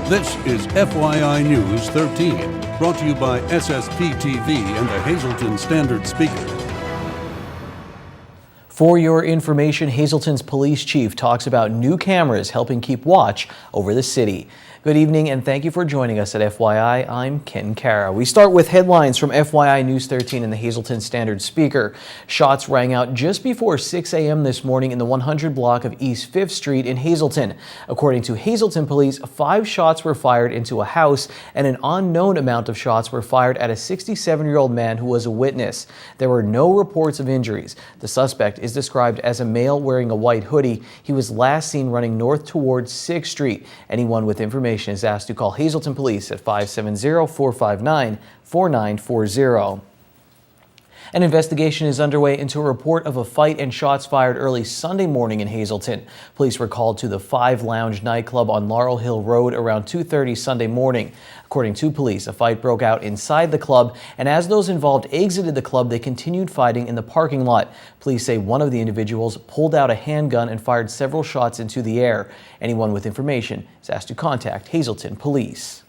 This is FYI News 13, brought to you by SSPTV and the Hazleton Standard Speaker. For your information, Hazleton's police chief talks about new cameras helping keep watch over the city. Good evening and thank you for joining us at FYI. I'm Ken Cara. We start with headlines from FYI News 13 and the Hazleton Standard Speaker. Shots rang out just before 6 a.m. this morning in the 100 block of East 5th Street in Hazleton. According to Hazleton police, 5 shots were fired into a house and an unknown amount of shots were fired at a 67-year-old man who was a witness. There were no reports of injuries. The suspect is described as a male wearing a white hoodie. He was last seen running north towards 6th Street. Anyone with information is asked to call Hazleton Police at 570-459-4940. An investigation is underway into a report of a fight and shots fired early Sunday morning in Hazleton. Police were called to the 5 Lounge nightclub on Laurel Hill Road around 2:30 Sunday morning. According to police, a fight broke out inside the club, and as those involved exited the club, they continued fighting in the parking lot. Police say one of the individuals pulled out a handgun and fired several shots into the air. Anyone with information is asked to contact Hazleton Police.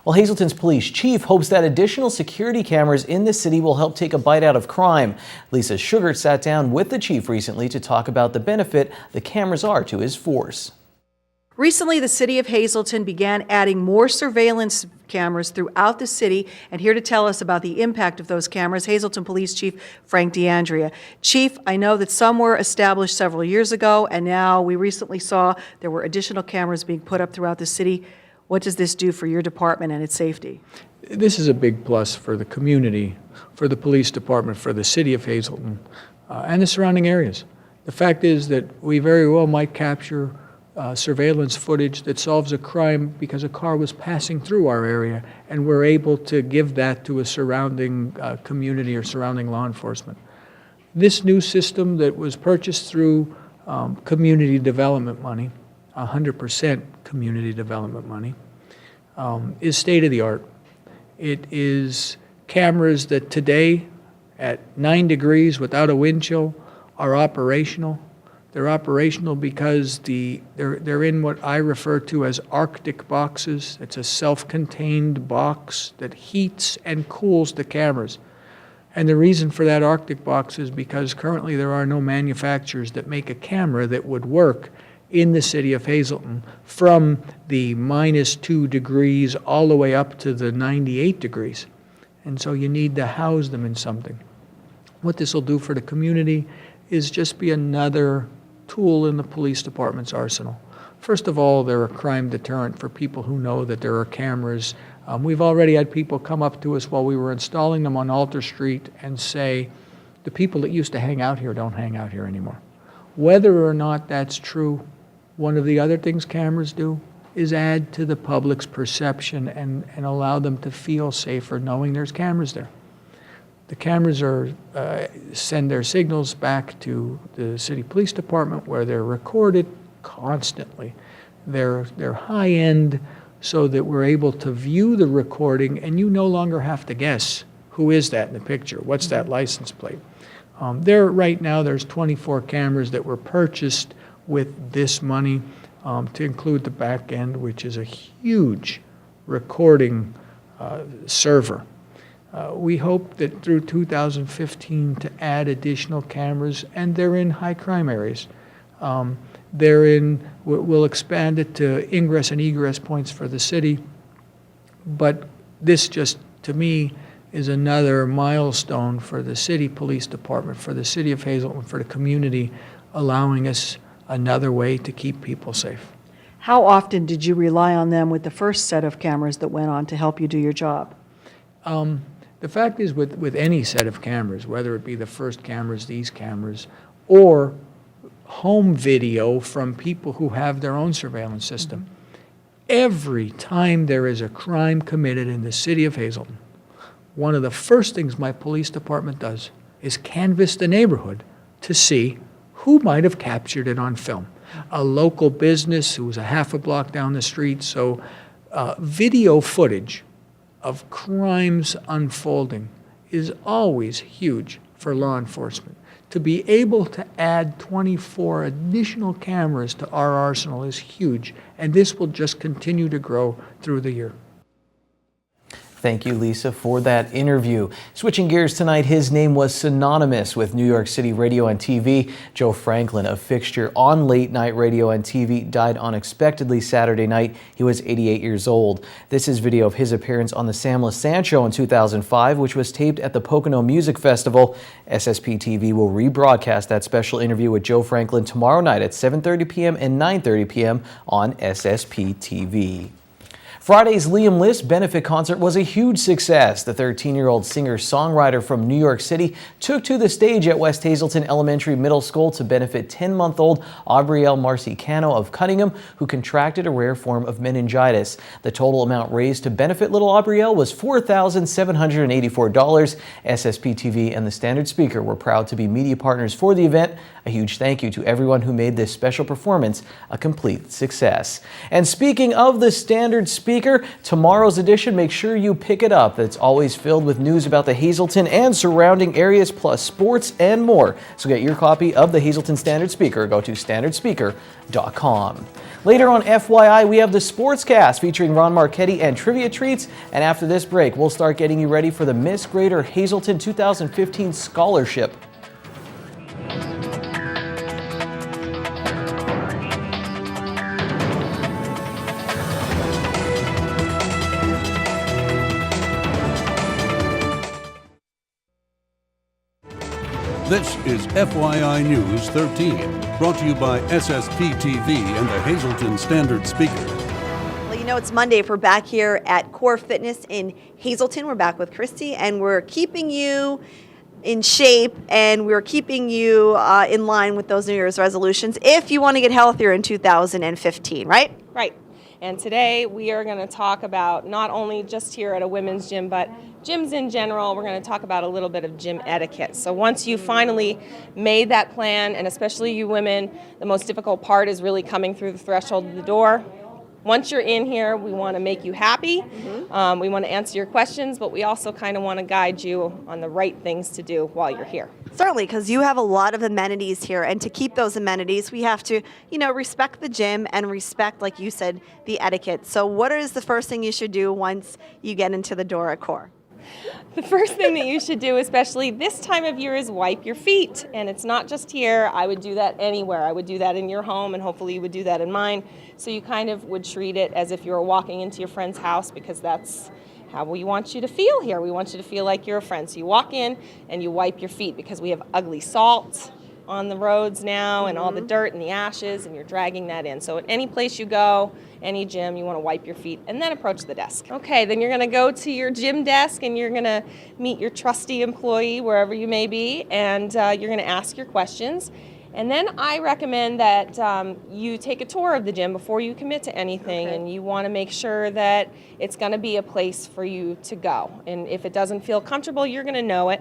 Well, Hazleton's police chief hopes that additional security cameras in the city will help take a bite out of crime. Lisa Sugart sat down with the chief recently to talk about the benefit the cameras are to his force. Recently, the city of Hazleton began adding more surveillance cameras throughout the city, and here to tell us about the impact of those cameras, Hazleton Police Chief Frank D'Andrea. Chief, I know that some were established several years ago, and now we recently saw there were additional cameras being put up throughout the city. What does this do for your department and its safety? This is a big plus for the community, for the police department, for the city of Hazleton, and the surrounding areas. The fact is that we very well might capture surveillance footage that solves a crime because a car was passing through our area, and we're able to give that to a surrounding community or surrounding law enforcement. This new system that was purchased through community development money, 100% community development money, is state-of-the-art. It is cameras that today, at 9 degrees without a wind chill, are operational. They're operational because they're in what I refer to as Arctic boxes. It's a self-contained box that heats and cools the cameras. And the reason for that Arctic box is because currently there are no manufacturers that make a camera that would work in the city of Hazleton from the -2 degrees all the way up to the 98 degrees. And so you need to house them in something. What this will do for the community is just be another tool in the police department's arsenal. First of all, they're a crime deterrent for people who know that there are cameras. We've already had people come up to us while we were installing them on Alter Street and say, the people that used to hang out here don't hang out here anymore. Whether or not that's true, one of the other things cameras do is add to the public's perception and allow them to feel safer knowing there's cameras there. The cameras send their signals back to the city police department where they're recorded constantly. They're high-end so that we're able to view the recording and you no longer have to guess who is that in the picture, what's that license plate. Right now there's 24 cameras that were purchased with this money to include the back end, which is a huge recording server. We hope that through 2015 to add additional cameras, and they're in high crime areas. We'll expand it to ingress and egress points for the city, but this just, to me, is another milestone for the city police department, for the city of Hazleton, for the community, allowing us another way to keep people safe. How often did you rely on them with the first set of cameras that went on to help you do your job? The fact is with any set of cameras, whether it be the first cameras, these cameras, or home video from people who have their own surveillance system, every time there is a crime committed in the city of Hazleton, one of the first things my police department does is canvass the neighborhood to see who might have captured it on film. A local business who was a half a block down the street. So video footage of crimes unfolding is always huge for law enforcement. to be able to add 24 additional cameras to our arsenal is huge, and this will just continue to grow through the year. Thank you, Lisa, for that interview. Switching gears tonight, his name was synonymous with New York City radio and TV. Joe Franklin, a fixture on late night radio and TV, died unexpectedly Saturday night. He was 88 years old. This is video of his appearance on the Sam Lassant Show in 2005, which was taped at the Pocono Music Festival. SSPTV will rebroadcast that special interview with Joe Franklin tomorrow night at 7:30 p.m. and 9:30 p.m. on SSPTV. Friday's Liam List benefit concert was a huge success. The 13-year-old singer-songwriter from New York City took to the stage at West Hazelton Elementary Middle School to benefit 10-month-old Aubrielle Marcy-Cano of Cunningham, who contracted a rare form of meningitis. The total amount raised to benefit little Aubrielle was $4,784. SSPTV and the Standard Speaker were proud to be media partners for the event. A huge thank you to everyone who made this special performance a complete success. And speaking of the Standard Speaker, tomorrow's edition, make sure you pick it up. It's always filled with news about the Hazelton and surrounding areas, plus sports and more. So get your copy of the Hazelton Standard Speaker. Go to standardspeaker.com. Later on FYI, we have the Sportscast featuring Ron Marchetti and trivia treats. And after this break, we'll start getting you ready for the Miss Greater Hazelton 2015 Scholarship. This is FYI News 13, brought to you by SSPTV and the Hazelton Standard Speaker. Well, you know, it's Monday. We're back here at Core Fitness in Hazelton. We're back with Christy, and we're keeping you in shape, and we're keeping you in line with those New Year's resolutions if you want to get healthier in 2015, right? Right. And today we are going to talk about not only just here at a women's gym, but gyms in general. We're going to talk about a little bit of gym etiquette. So once you finally made that plan, and especially you women, the most difficult part is really coming through the threshold of the door. Once you're in here, we want to make you happy. We want to answer your questions, but we also kind of want to guide you on the right things to do while you're here. Certainly, because you have a lot of amenities here, and to keep those amenities, we have to, respect the gym and respect, like you said, the etiquette. So what is the first thing you should do once you get into the door at Core? The first thing that you should do, especially this time of year, is wipe your feet. And it's not just here. I would do that anywhere. I would do that in your home, and hopefully you would do that in mine. So you kind of would treat it as if you were walking into your friend's house, because that's how we want you to feel here. We want you to feel like you're a friend. So you walk in and you wipe your feet, because we have ugly salt on the roads now and all the dirt and the ashes, and you're dragging that in. So at any place you go, any gym, you want to wipe your feet and then approach the desk. Okay, then you're going to go to your gym desk and you're going to meet your trusty employee wherever you may be, and you're going to ask your questions. And then I recommend that you take a tour of the gym before you commit to anything, and you want to make sure that it's going to be a place for you to go. And if it doesn't feel comfortable, you're going to know it.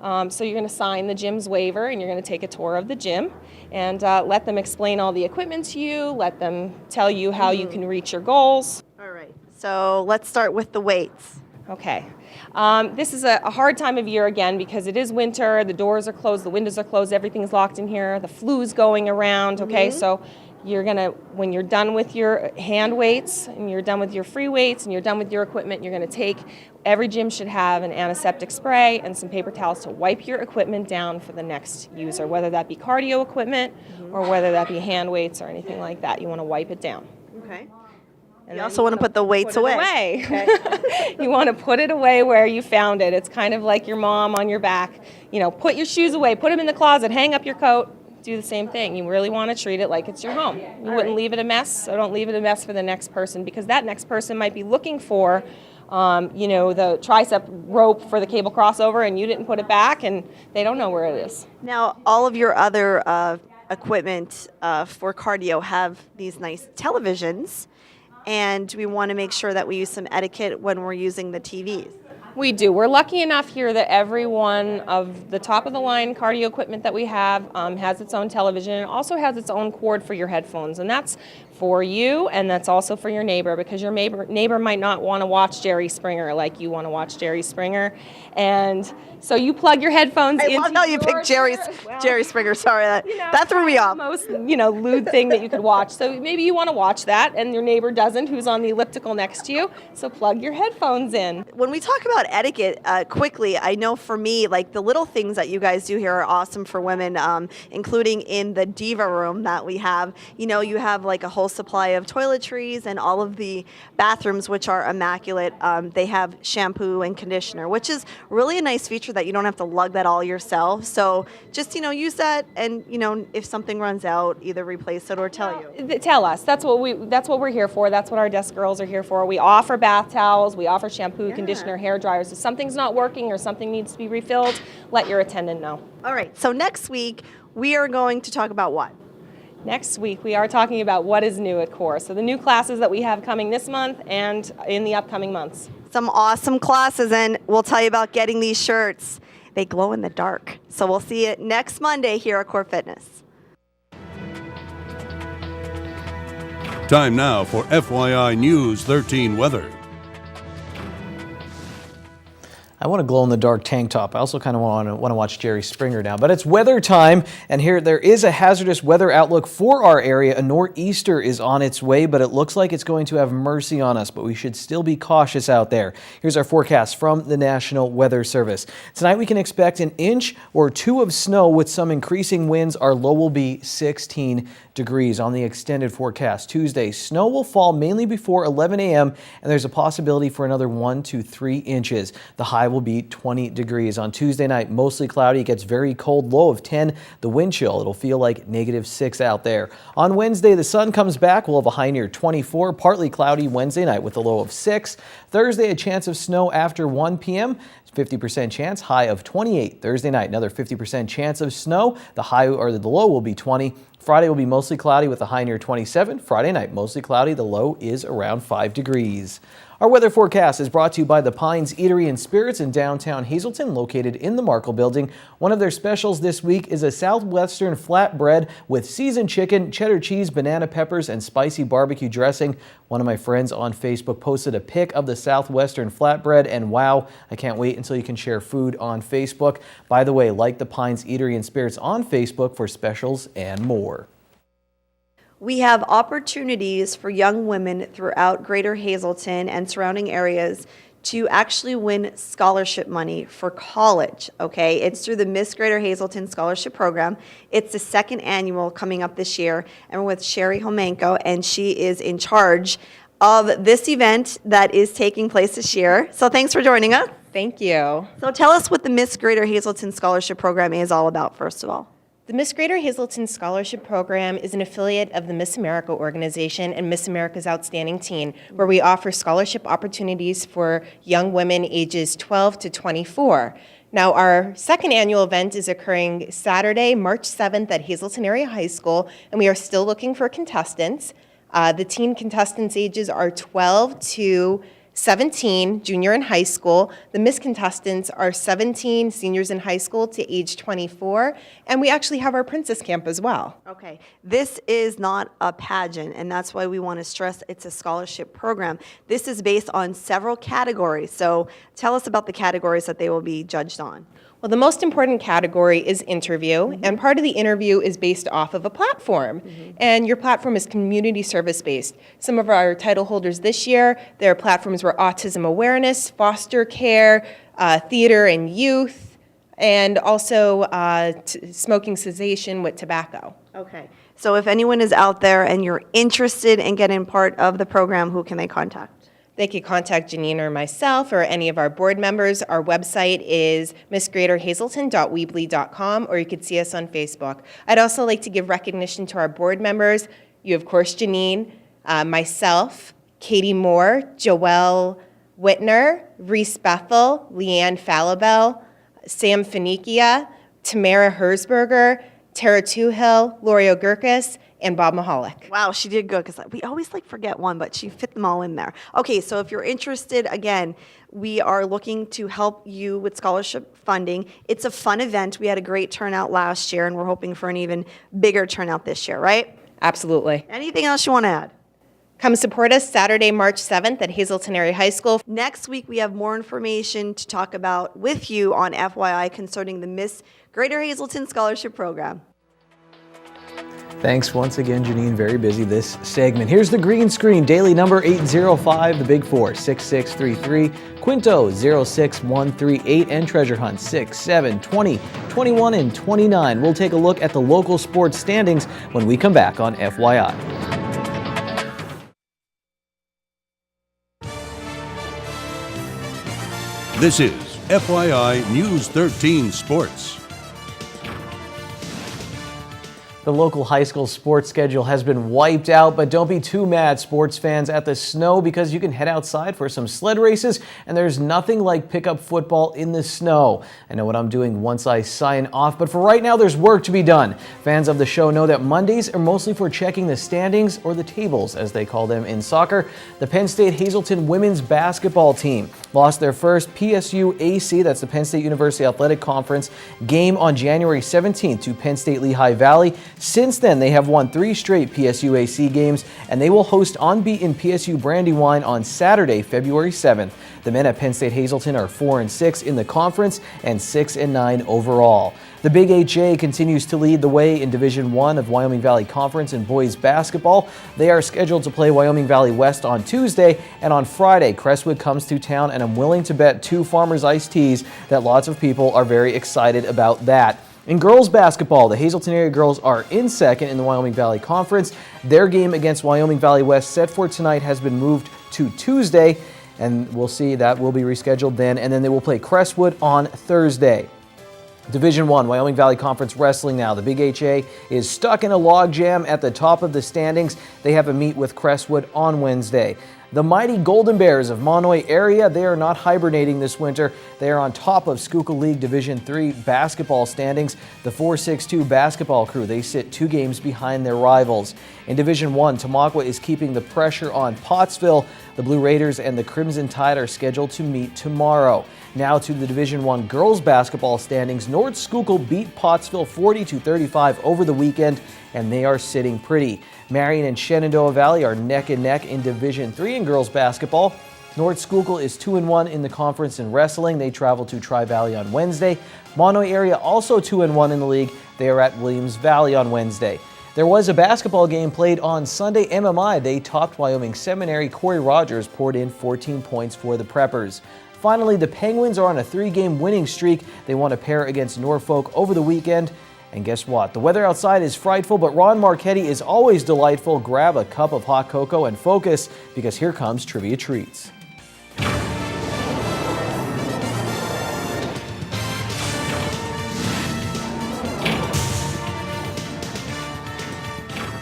So you're going to sign the gym's waiver, and you're going to take a tour of the gym and let them explain all the equipment to you, let them tell you how you can reach your goals. All right, so let's start with the weights. Okay. This is a hard time of year again, because it is winter, the doors are closed, the windows are closed, everything's locked in here, the flu's going around, okay? So you're gonna, when you're done with your hand weights, and you're done with your free weights, and you're done with your equipment, you're gonna take, every gym should have an antiseptic spray and some paper towels to wipe your equipment down for the next user, whether that be cardio equipment or whether that be hand weights or anything like that. You wanna wipe it down. Okay. And You also want to put the weights away. Okay. You want to put it away where you found it. It's kind of like your mom on your back. Put your shoes away, put them in the closet, hang up your coat, do the same thing. You really want to treat it like it's your home. You wouldn't leave it a mess, so don't leave it a mess for the next person, because that next person might be looking for the tricep rope for the cable crossover, and you didn't put it back, and they don't know where it is. Now, all of your other equipment for cardio have these nice televisions, and we want to make sure that we use some etiquette when we're using the TVs. We do. We're lucky enough here that every one of the top-of-the-line cardio equipment that we have has its own television, and also has its own cord for your headphones, and that's for you, and that's also for your neighbor, because your neighbor might not want to watch Jerry Springer like you want to watch Jerry Springer. And so you plug your headphones into I love how you picked Jerry Springer. Sorry, that threw me off. The most, lewd thing that you could watch. So maybe you want to watch that, and your neighbor doesn't, who's on the elliptical next to you. So plug your headphones in. When we talk about etiquette, quickly, I know for me, like the little things that you guys do here are awesome for women, including in the diva room that we have. You have like a whole supply of toiletries, and all of the bathrooms, which are immaculate. They have shampoo and conditioner, which is really a nice feature that you don't have to lug that all yourself. So just, use that, and, if something runs out, either replace it or tell you. Tell us. That's what we're here for. That's what our desk girls are here for. We offer bath towels, we offer shampoo, conditioner, hair dryers. If something's not working or something needs to be refilled, let your attendant know. All right. So next week, we are going to talk about what? Next week, we are talking about what is new at CORE. So the new classes that we have coming this month and in the upcoming months. Some awesome classes, and we'll tell you about getting these shirts. They glow in the dark. So we'll see you next Monday here at Core Fitness. Time now for FYI News 13 weather. I want a glow-in-the-dark tank top. I also kind of want to watch Jerry Springer now. But it's weather time, and here there is a hazardous weather outlook for our area. A nor'easter is on its way, but it looks like it's going to have mercy on us, but we should still be cautious out there. Here's our forecast from the National Weather Service. Tonight we can expect an inch or two of snow with some increasing winds. Our low will be 16 degrees. On the extended forecast Tuesday, snow will fall mainly before 11 a.m. and there's a possibility for another 1 to 3 inches. The high will be 20 degrees. On Tuesday night, mostly cloudy. It gets very cold, low of 10. The wind chill, it'll feel like -6 out there. On Wednesday, the sun comes back. We'll have a high near 24. Partly cloudy Wednesday night with a low of 6. Thursday, a chance of snow after 1 p.m. 50% chance, high of 28. Thursday night, another 50% chance of snow. The high or the low will be 20. Friday will be mostly cloudy with a high near 27. Friday night, mostly cloudy. The low is around 5 degrees. Our weather forecast is brought to you by the Pines Eatery and Spirits in downtown Hazleton, located in the Markle Building. One of their specials this week is a Southwestern flatbread with seasoned chicken, cheddar cheese, banana peppers, and spicy barbecue dressing. One of my friends on Facebook posted a pic of the Southwestern flatbread, and wow, I can't wait until you can share food on Facebook. By the way, like the Pines Eatery and Spirits on Facebook for specials and more. We have opportunities for young women throughout Greater Hazleton and surrounding areas to actually win scholarship money for college, okay? It's through the Miss Greater Hazleton Scholarship Program. It's the second annual coming up this year, and we're with Sherry Homenko, and she is in charge of this event that is taking place this year. So thanks for joining us. Thank you. So tell us what the Miss Greater Hazleton Scholarship Program is all about, first of all. The Miss Greater Hazleton Scholarship Program is an affiliate of the Miss America organization and Miss America's Outstanding Teen, where we offer scholarship opportunities for young women ages 12 to 24. Now, our second annual event is occurring Saturday, March 7th at Hazleton Area High School, and we are still looking for contestants. The teen contestants' ages are 12 to 17, junior in high school. The Miss contestants are 17, seniors in high school to age 24. And we actually have our Princess Camp as well. Okay, this is not a pageant, and that's why we want to stress it's a scholarship program. This is based on several categories. So tell us about the categories that they will be judged on. Well, the most important category is interview, and part of the interview is based off of a platform. And your platform is community service based. Some of our title holders this year, their platforms were autism awareness, foster care, theater and youth, and also smoking cessation with tobacco. Okay, so if anyone is out there and you're interested in getting part of the program, who can they contact? They could contact Janine or myself or any of our board members. Our website is missgreaterhazelton.weebly.com, or you could see us on Facebook. I'd also like to give recognition to our board members. You, of course, Janine, myself, Katie Moore, Joelle Whitner, Reese Bethel, Leanne Falabelle, Sam Finikia, Tamara Herzberger, Tara Toohill, Lori O'Gurkis, and Bob Mahalik. Wow, she did good, because we always forget one, but she fit them all in there. Okay, so if you're interested, again, we are looking to help you with scholarship funding. It's a fun event. We had a great turnout last year, and we're hoping for an even bigger turnout this year, right? Absolutely. Anything else you want to add? Come support us Saturday, March 7th at Hazleton Area High School. Next week, we have more information to talk about with you on FYI concerning the Miss Greater Hazleton Scholarship Program. Thanks once again, Janine. Very busy this segment. Here's the green screen. Daily number 805, the Big Four 6633, Quinto 06138, and Treasure Hunt 6, 7, 20, 21, and 29. We'll take a look at the local sports standings when we come back on FYI. This is FYI News 13 Sports. The local high school sports schedule has been wiped out, but don't be too mad, sports fans, at the snow, because you can head outside for some sled races, and there's nothing like pickup football in the snow. I know what I'm doing once I sign off, but for right now, there's work to be done. Fans of the show know that Mondays are mostly for checking the standings, or the tables, as they call them in soccer. The Penn State Hazleton women's basketball team lost their first PSU AC, that's the Penn State University Athletic Conference, game on January 17th to Penn State Lehigh Valley. Since then, they have won 3 straight PSU AC games, and they will host unbeaten PSU Brandywine on Saturday, February 7th. The men at Penn State Hazleton are 4-6 in the conference and 6-9 overall. The Big HA continues to lead the way in Division I of Wyoming Valley Conference in boys basketball. They are scheduled to play Wyoming Valley West on Tuesday, and on Friday, Crestwood comes to town, and I'm willing to bet 2 Farmers iced teas that lots of people are very excited about that. In girls basketball, the Hazleton area girls are in second in the Wyoming Valley Conference. Their game against Wyoming Valley West, set for tonight, has been moved to Tuesday, and we'll see that will be rescheduled then, and then they will play Crestwood on Thursday. Division I, Wyoming Valley Conference Wrestling now. The Big HA is stuck in a logjam at the top of the standings. They have a meet with Crestwood on Wednesday. The mighty Golden Bears of Monoy area, they are not hibernating this winter. They are on top of Schuylkill League Division III basketball standings. The 4-6-2 basketball crew, they sit 2 games behind their rivals. In Division I, Tamaqua is keeping the pressure on Pottsville. The Blue Raiders and the Crimson Tide are scheduled to meet tomorrow. Now to the Division I girls basketball standings. North Schuylkill beat Pottsville 40-35 over the weekend, and they are sitting pretty. Marion and Shenandoah Valley are neck and neck in Division III in girls basketball. North Schuylkill is 2-1 in the conference in wrestling. They travel to Tri-Valley on Wednesday. Monoy area also 2-1 in the league. They are at Williams Valley on Wednesday. There was a basketball game played on Sunday. MMI, they topped Wyoming Seminary. Corey Rogers poured in 14 points for the Preppers. Finally, the Penguins are on a 3-game winning streak. They won a pair against Norfolk over the weekend. And guess what? The weather outside is frightful, but Ron Marchetti is always delightful. Grab a cup of hot cocoa and focus, because here comes Trivia Treats.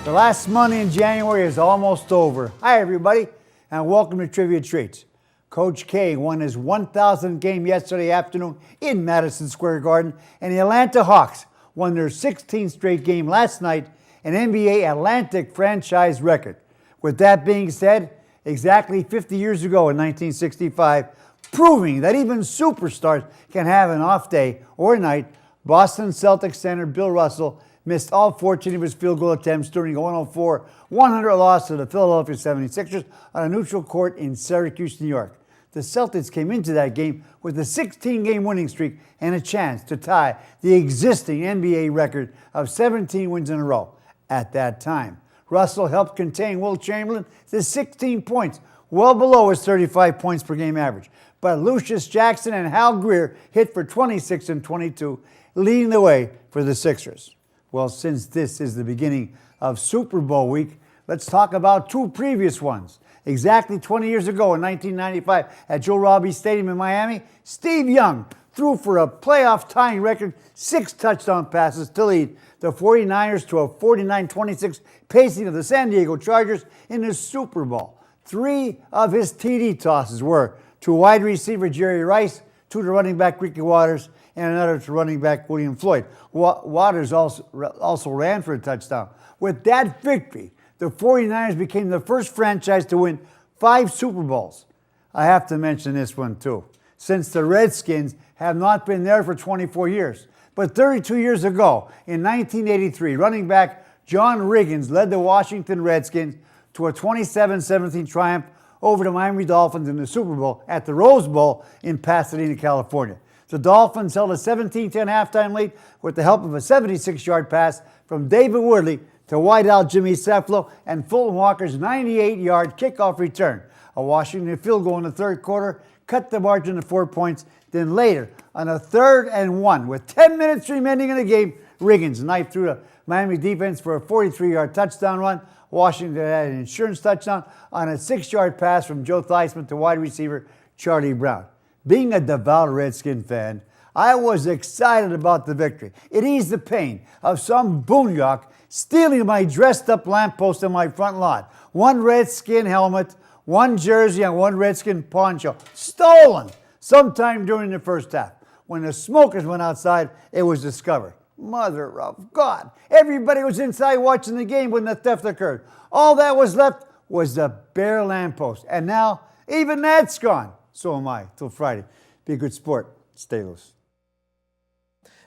The last Monday in January is almost over. Hi, everybody, and welcome to Trivia Treats. Coach K won his 1,000th game yesterday afternoon in Madison Square Garden, and the Atlanta Hawks won their 16th straight game last night, an NBA Atlantic franchise record. With that being said, exactly 50 years ago in 1965, proving that even superstars can have an off day or night, Boston Celtics center Bill Russell missed all 14 of his field goal attempts during a 104-100 loss to the Philadelphia 76ers on a neutral court in Syracuse, New York. The Celtics came into that game with a 16-game winning streak and a chance to tie the existing NBA record of 17 wins in a row at that time. Russell helped contain Wilt Chamberlain to 16 points, well below his 35 points per game average. But Lucius Jackson and Hal Greer hit for 26 and 22, leading the way for the Sixers. Well, since this is the beginning of Super Bowl week, let's talk about 2 previous ones. Exactly 20 years ago in 1995 at Joe Robbie Stadium in Miami, Steve Young threw for a playoff tying record 6 touchdown passes to lead the 49ers to a 49-26 pacing of the San Diego Chargers in the Super Bowl. 3 of his TD tosses were to wide receiver Jerry Rice, 2 to running back Ricky Waters, and another to running back William Floyd. Waters also ran for a touchdown. With that victory, the 49ers became the first franchise to win 5 Super Bowls. I have to mention this one too, since the Redskins have not been there for 24 years. But 32 years ago, in 1983, running back John Riggins led the Washington Redskins to a 27-17 triumph over the Miami Dolphins in the Super Bowl at the Rose Bowl in Pasadena, California. The Dolphins held a 17-10 halftime lead with the help of a 76-yard pass from David Woodley to wideout Jimmy Cefalo and Fulton Walker's 98-yard kickoff return. A Washington field goal in the third quarter cut the margin to 4 points. Then later, on a 3rd and 1, with 10 minutes remaining in the game, Riggins knifed through the Miami defense for a 43-yard touchdown run. Washington had an insurance touchdown on a 6-yard pass from Joe Theismann to wide receiver Charlie Brown. Being a devout Redskin fan, I was excited about the victory. It eased the pain of some boondock stealing my dressed-up lamppost in my front lawn. One Redskin helmet, one jersey, and one Redskin poncho. Stolen sometime during the first half. When the smokers went outside, it was discovered. Mother of God. Everybody was inside watching the game when the theft occurred. All that was left was the bare lamppost. And now, even that's gone. So am I, till Friday. Be a good sport. Stay loose.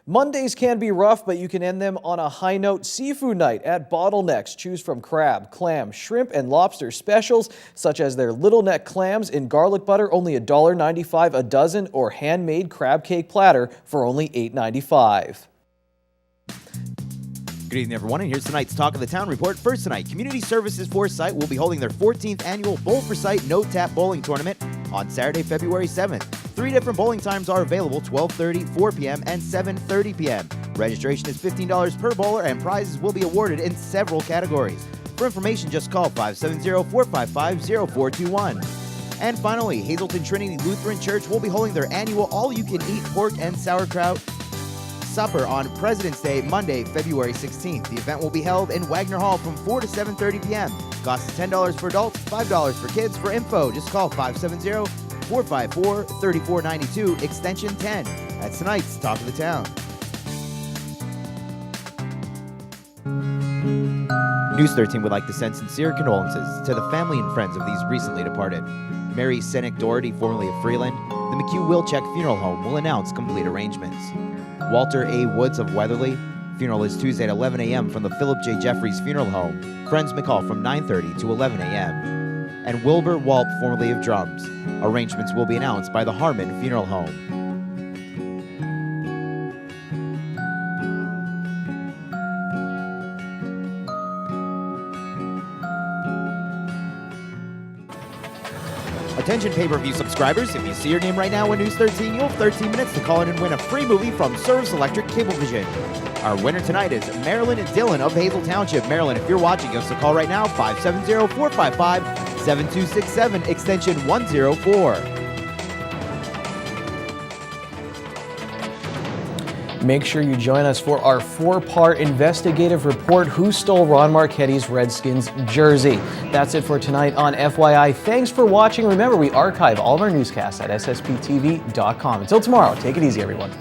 Mondays can be rough, but you can end them on a high note. Seafood night at Bottlenecks. Choose from crab, clam, shrimp, and lobster specials, such as their little neck clams in garlic butter, only $1.95 a dozen, or handmade crab cake platter for only $8.95. Good evening, everyone, and here's tonight's Talk of the Town report. First tonight, Community Services Foresight will be holding their 14th annual Bowl for Sight No Tap Bowling Tournament on Saturday, February 7th. 3 different bowling times are available: 12:30, 4 p.m., and 7:30 p.m. Registration is $15 per bowler, and prizes will be awarded in several categories. For information, just call 570-455-0421. And finally, Hazleton Trinity Lutheran Church will be holding their annual all-you-can-eat pork and sauerkraut supper on President's Day, Monday, February 16th. The event will be held in Wagner Hall from 4 to 7:30 p.m. Cost is $10 for adults, $5 for kids. For info, just call 570-454-3492, extension 10. That's tonight's Talk of the Town. News 13 would like to send sincere condolences to the family and friends of these recently departed. Mary Senek Doherty, formerly of Freeland, the McHugh Wilczek Funeral Home will announce complete arrangements. Walter A. Woods of Weatherly, funeral is Tuesday at 11 a.m. from the Philip J. Jeffries Funeral Home. Friends may call from 9:30 to 11 a.m. And Wilbur Walp, formerly of Drums. Arrangements will be announced by the Harmon Funeral Home. Attention pay-per-view subscribers, if you see your name right now on News 13, you'll have 13 minutes to call in and win a free movie from Service Electric Cablevision. Our winner tonight is Marilyn Dillon of Hazel Township. Marilyn, if you're watching, give us a call right now, 570-455-7267, extension 104. Make sure you join us for our 4-part investigative report, Who Stole Ron Marchetti's Redskins jersey. That's it for tonight on FYI. Thanks for watching. Remember, we archive all of our newscasts at SSPTV.com. Until tomorrow, take it easy, everyone.